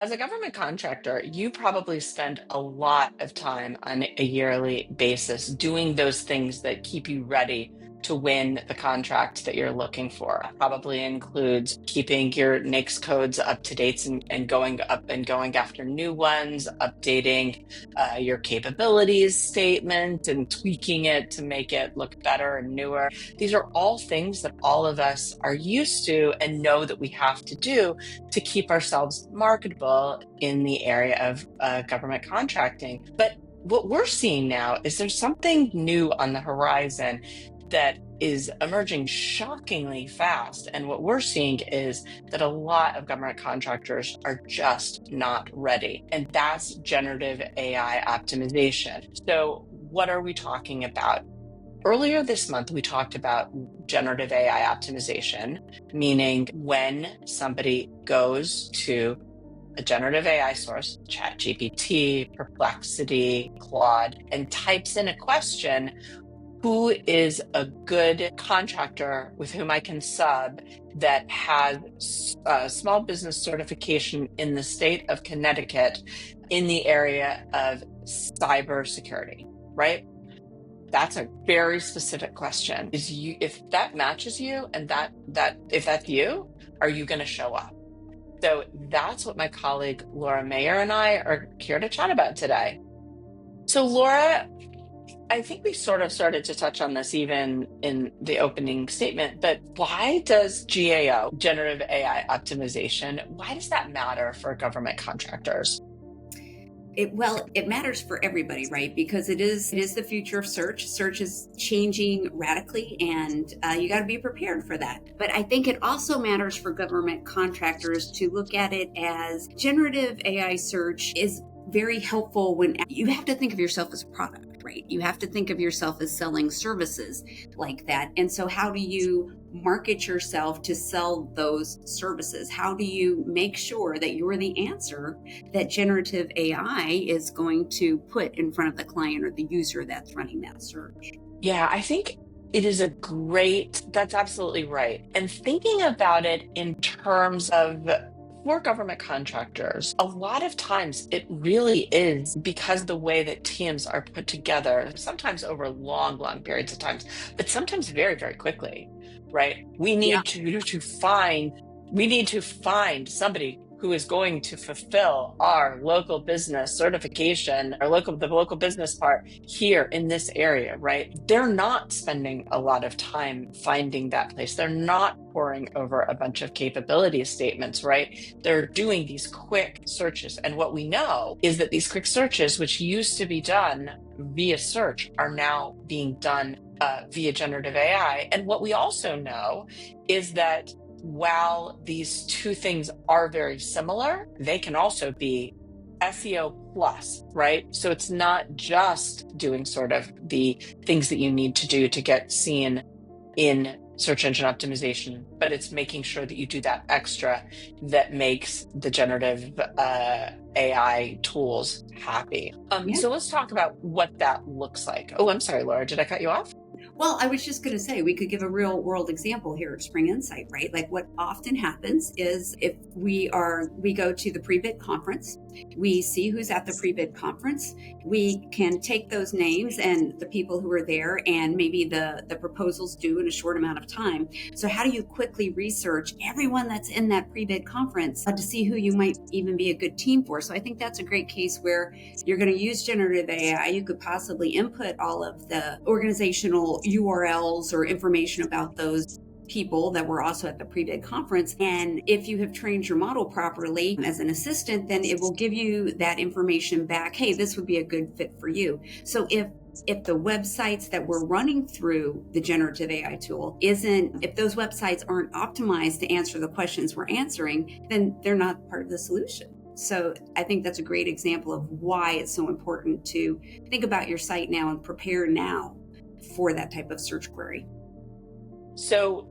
As a government contractor, you probably spend a lot of time on a yearly basis doing those things that keep you ready to win the contract that you're looking for. Probably includes keeping your NAICS codes up to date and going up and going after new ones, updating your capabilities statement and tweaking it to make it look better and newer. These are all things that all of us are used to and know that we have to do to keep ourselves marketable in the area of government contracting. But what we're seeing now is there's something new on the horizon that is emerging shockingly fast. And what we're seeing is that a lot of government contractors are just not ready. And that's generative AI optimization. So, what are we talking about? Earlier this month, we talked about generative AI optimization, meaning when somebody goes to a generative AI source, ChatGPT, Perplexity, Claude, and types in a question, who is a good contractor with whom I can sub that has small business certification in the state of Connecticut in the area of cybersecurity, right? That's a very specific question. If that matches you and that if that's you, are you going to show up? So that's what my colleague Laura Mayer and I are here to chat about today. So Laura, I think we sort of started to touch on this even in the opening statement, but why does GAO, generative AI optimization, why does that matter for government contractors? It matters for everybody, right? Because it is the future of search. Search is changing radically, and you got to be prepared for that. But I think it also matters for government contractors to look at it as generative AI search is very helpful when you have to think of yourself as a product, right? You have to think of yourself as selling services like that. And so how do you market yourself to sell those services? How do you make sure that you're the answer that generative AI is going to put in front of the client or the user that's running that search? Yeah, I think it is that's absolutely right. And thinking about it in terms of for government contractors, a lot of times it really is because the way that teams are put together, sometimes over long, long periods of times, but sometimes very, very quickly, right? We Yeah. need to find somebody who is going to fulfill our local business certification, the local business part here in this area, right? They're not spending a lot of time finding that place. They're not poring over a bunch of capability statements, right? They're doing these quick searches. And what we know is that these quick searches, which used to be done via search, are now being done via generative AI. And what we also know is that while these two things are very similar, they can also be SEO plus, right? So it's not just doing sort of the things that you need to do to get seen in search engine optimization, but it's making sure that you do that extra that makes the generative AI tools happy. Yeah. So let's talk about what that looks like. Oh, I'm sorry, Laura, did I cut you off? Well, I was just going to say, we could give a real world example here at Spring Insight, right? Like what often happens is if we go to the pre-bid conference, we see who's at the pre-bid conference. We can take those names and the people who are there and maybe the proposals due in a short amount of time. So how do you quickly research everyone that's in that pre-bid conference to see who you might even be a good team for? So I think that's a great case where you're going to use generative AI. You could possibly input all of the organizational URLs or information about those people that were also at the pre-bid conference. And if you have trained your model properly as an assistant, then it will give you that information back. Hey, this would be a good fit for you. So if the websites that we're running through the generative AI tool if those websites aren't optimized to answer the questions we're answering, then they're not part of the solution. So I think that's a great example of why it's so important to think about your site now and prepare now for that type of search query. So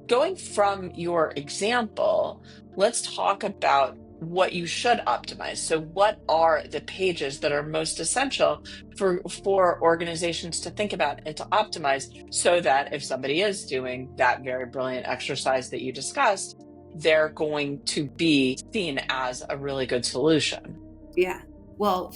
going from your example, let's talk about what you should optimize. So what are the pages that are most essential for organizations to think about and to optimize so that if somebody is doing that very brilliant exercise that you discussed, they're going to be seen as a really good solution. Yeah. Well,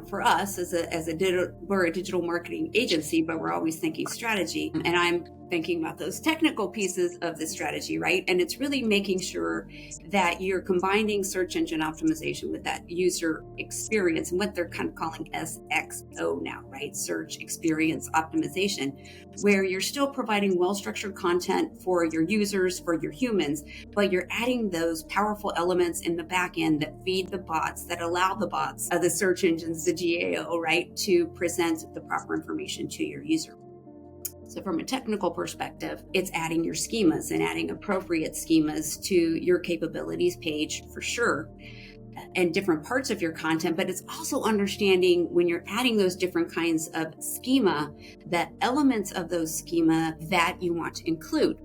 for us we're a digital marketing agency, but we're always thinking strategy. And I'm thinking about those technical pieces of the strategy, right? And it's really making sure that you're combining search engine optimization with that user experience and what they're kind of calling SXO now, right? Search experience optimization, where you're still providing well-structured content for your users, for your humans, but you're adding those powerful elements in the back end that feed the bots, that allow the bots, the search engines, the GAO, right, to present the proper information to your user. So from a technical perspective, it's adding your schemas and adding appropriate schemas to your capabilities page for sure, and different parts of your content, but it's also understanding when you're adding those different kinds of schema, that elements of those schema that you want to include,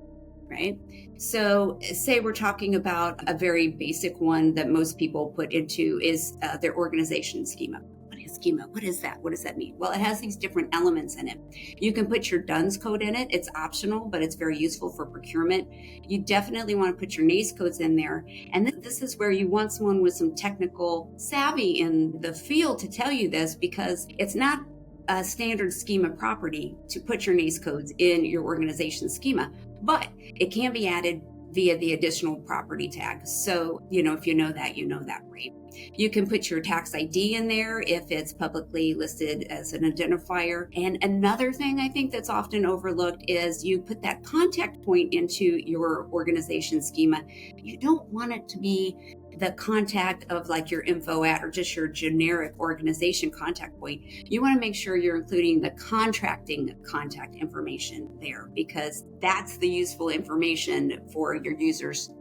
right? So say we're talking about a very basic one that most people put into is their organization schema. What is schema? What is that? What does that mean? Well, it has these different elements in it. You can put your DUNS code in it. It's optional, but it's very useful for procurement. You definitely want to put your NAICS codes in there. And this is where you want someone with some technical savvy in the field to tell you this, because it's not a standard schema property to put your NAICS codes in your organization schema, but it can be added via the additional property tag. So, if you know that, right? You can put your tax ID in there if it's publicly listed as an identifier. And another thing I think that's often overlooked is you put that contact point into your organization schema. You don't want it to be the contact of like your info at or just your generic organization contact point. You want to make sure you're including the contracting contact information there, because that's the useful information for your users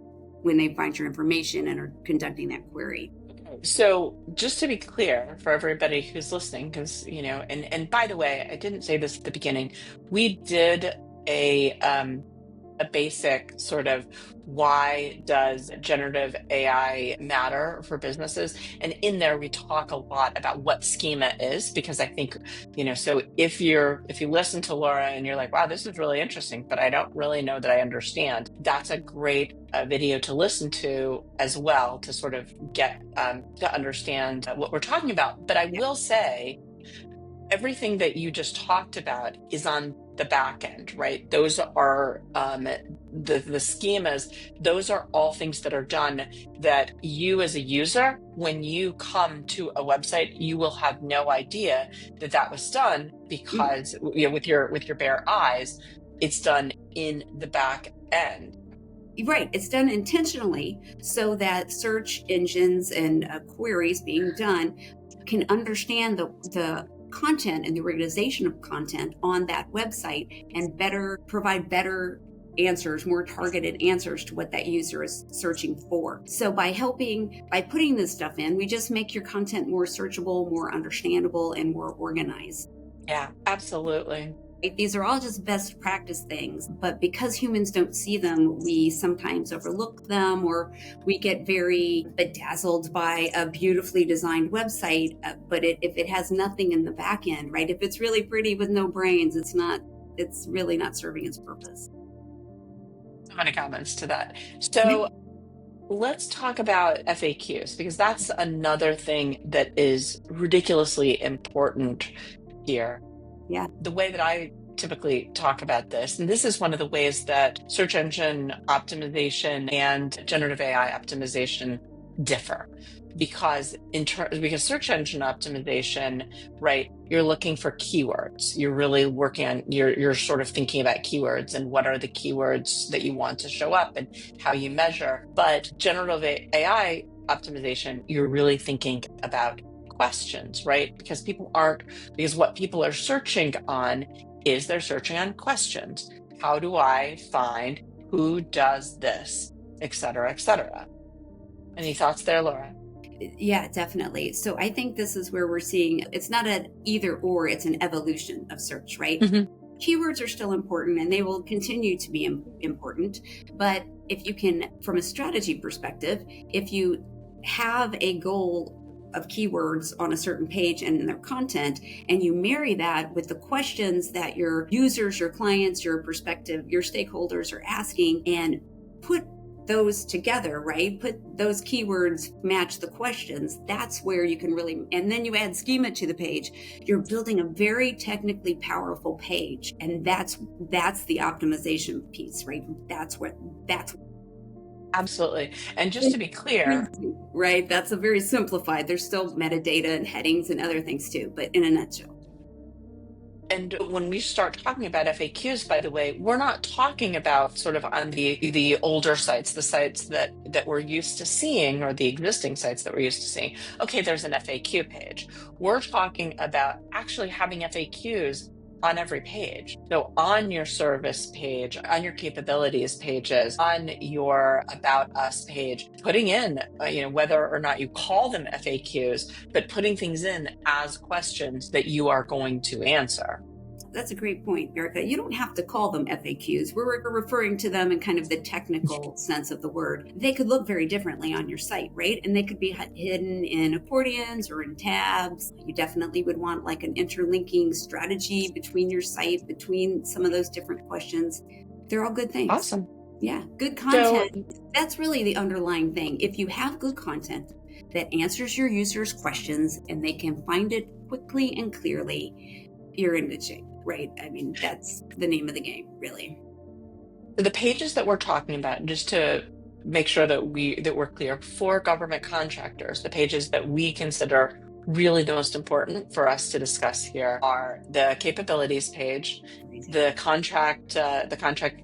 when they find your information and are conducting that query. So just to be clear for everybody who's listening, because, and by the way, I didn't say this at the beginning, we did a basic sort of why does generative AI matter for businesses? And in there, we talk a lot about what schema is, because I think, so if you listen to Laura and you're like, wow, this is really interesting, but I don't really know that I understand, that's a great video to listen to as well, to sort of get to understand what we're talking about. But I will say, everything that you just talked about is on the back end, right? Those are the schemas. Those are all things that are done that you as a user, when you come to a website, you will have no idea that that was done, because with your bare eyes, it's done in the back end. Right. It's done intentionally so that search engines and queries being done can understand the content and the organization of content on that website and provide better answers, more targeted answers to what that user is searching for. So by putting this stuff in, we just make your content more searchable, more understandable, and more organized. Yeah, absolutely. These are all just best practice things, but because humans don't see them, we sometimes overlook them, or we get very bedazzled by a beautifully designed website. But if it has nothing in the back end, right? If it's really pretty with no brains, it's really not serving its purpose. So many comments to that. So let's talk about FAQs, because that's another thing that is ridiculously important here. Yeah. The way that I typically talk about this, and this is one of the ways that search engine optimization and generative AI optimization differ, because search engine optimization, right, you're looking for keywords. You're really working on, you're sort of thinking about keywords and what are the keywords that you want to show up and how you measure. But generative AI optimization, you're really thinking about questions, right? Because what people are searching on is they're searching on questions. How do I find who does this, et cetera, et cetera? Any thoughts there, Laura? Yeah, definitely. So I think this is where we're seeing, it's not an either or, it's an evolution of search, right? Mm-hmm. Keywords are still important and they will continue to be important. But if you can, from a strategy perspective, if you have a goal of keywords on a certain page and in their content, and you marry that with the questions that your users, your clients, your prospective, your stakeholders are asking, and put those together, right? Put those keywords match the questions. That's where you can really, and then you add schema to the page. You're building a very technically powerful page, and that's the optimization piece, right? That's Absolutely. And just to be clear, right. That's a very simplified. There's still metadata and headings and other things too, but in a nutshell. and when we start talking about FAQs, by the way, we're not talking about sort of on the older sites, the sites that we're used to seeing, or the existing sites that we're used to seeing. Okay, there's an FAQ page. We're talking about actually having FAQs on every page. So on your service page, on your capabilities pages, on your About Us page, putting in, whether or not you call them FAQs, but putting things in as questions that you are going to answer. That's a great point, Erika. You don't have to call them FAQs. We're referring to them in kind of the technical sense of the word. They could look very differently on your site, right? And they could be hidden in accordions or in tabs. You definitely would want like an interlinking strategy between your site, between some of those different questions. They're all good things. Awesome. Yeah, good content. That's really the underlying thing. If you have good content that answers your users' questions and they can find it quickly and clearly, you're in good shape, right? I mean, that's the name of the game, really. The pages that we're talking about, just to make sure that we're clear, for government contractors, the pages that we consider really the most important for us to discuss here are the capabilities page, the contract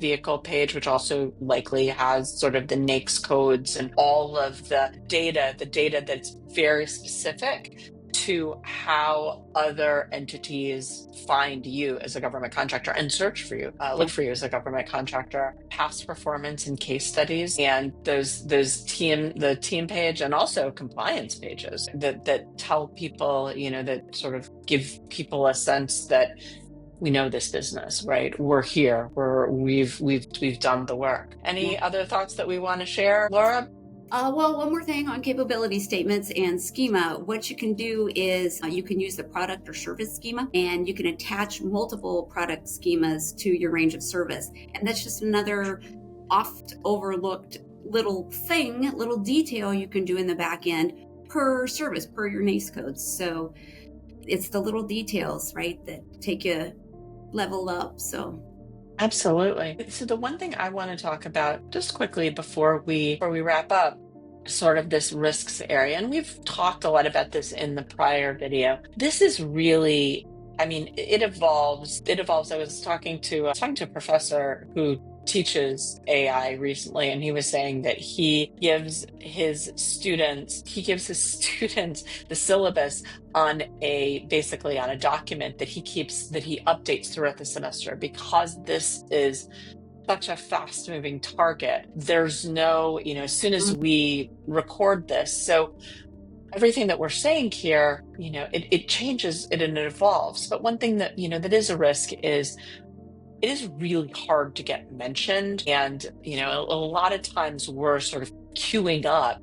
vehicle page, which also likely has sort of the NAICS codes and all of the data that's very specific to how other entities find you as a government contractor and search for you, look for you as a government contractor, past performance and case studies, and the team page, and also compliance pages that tell people, that sort of give people a sense that we know this business, right? We're here. We've done the work. Any other thoughts that we want to share, Laura? Well, one more thing on capability statements and schema. What you can do is you can use the product or service schema, and you can attach multiple product schemas to your range of service. And that's just another oft overlooked little detail you can do in the back end per service, per your NAICS codes. So it's the little details, right, that take you level up. So Absolutely. So the one thing I want to talk about just quickly before we wrap up, sort of this risks area, and we've talked a lot about this in the prior video. This is really, I mean, it evolves. I was talking to a professor who teaches AI recently, and he was saying that he gives his students the syllabus basically on a document that he updates throughout the semester, because this is such a fast moving target. There's no, as soon as we record this, so everything that we're saying here, it changes and it evolves. But one thing that, that is a risk is it is really hard to get mentioned. And, a lot of times we're sort of queuing up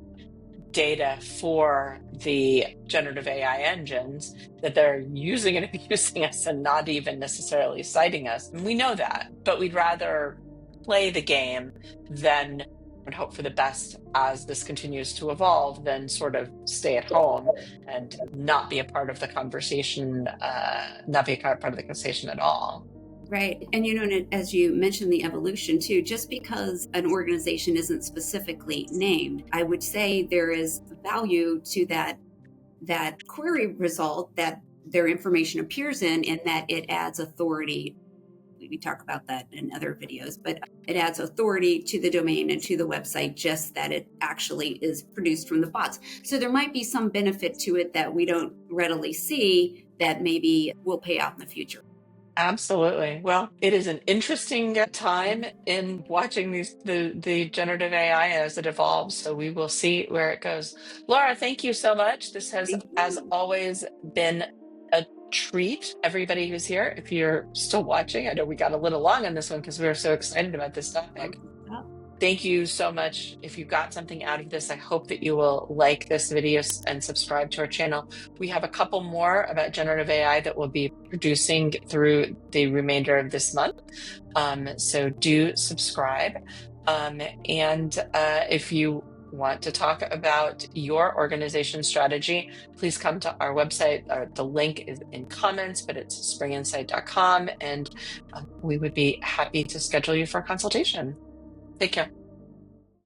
data for the generative AI engines that they're using and abusing us and not even necessarily citing us. And we know that, but we'd rather play the game than and hope for the best as this continues to evolve, than sort of stay at home and not be a part of the conversation, at all. Right. And, as you mentioned the evolution too, just because an organization isn't specifically named, I would say there is value to that query result that their information appears in, and that it adds authority. We talk about that in other videos, but it adds authority to the domain and to the website, just that it actually is produced from the bots. So there might be some benefit to it that we don't readily see that maybe will pay out in the future. Absolutely. Well, it is an interesting time in watching the generative AI as it evolves. So we will see where it goes. Laura, thank you so much. This has, as always, been a treat. Everybody who's here, if you're still watching, I know we got a little long on this one because we were so excited about this topic. Thank you so much. If you got something out of this, I hope that you will like this video and subscribe to our channel. We have a couple more about generative AI that we'll be producing through the remainder of this month. So do subscribe. And if you want to talk about your organization strategy, please come to our website. The link is in comments, but it's springinsight.com, and we would be happy to schedule you for a consultation. Take care.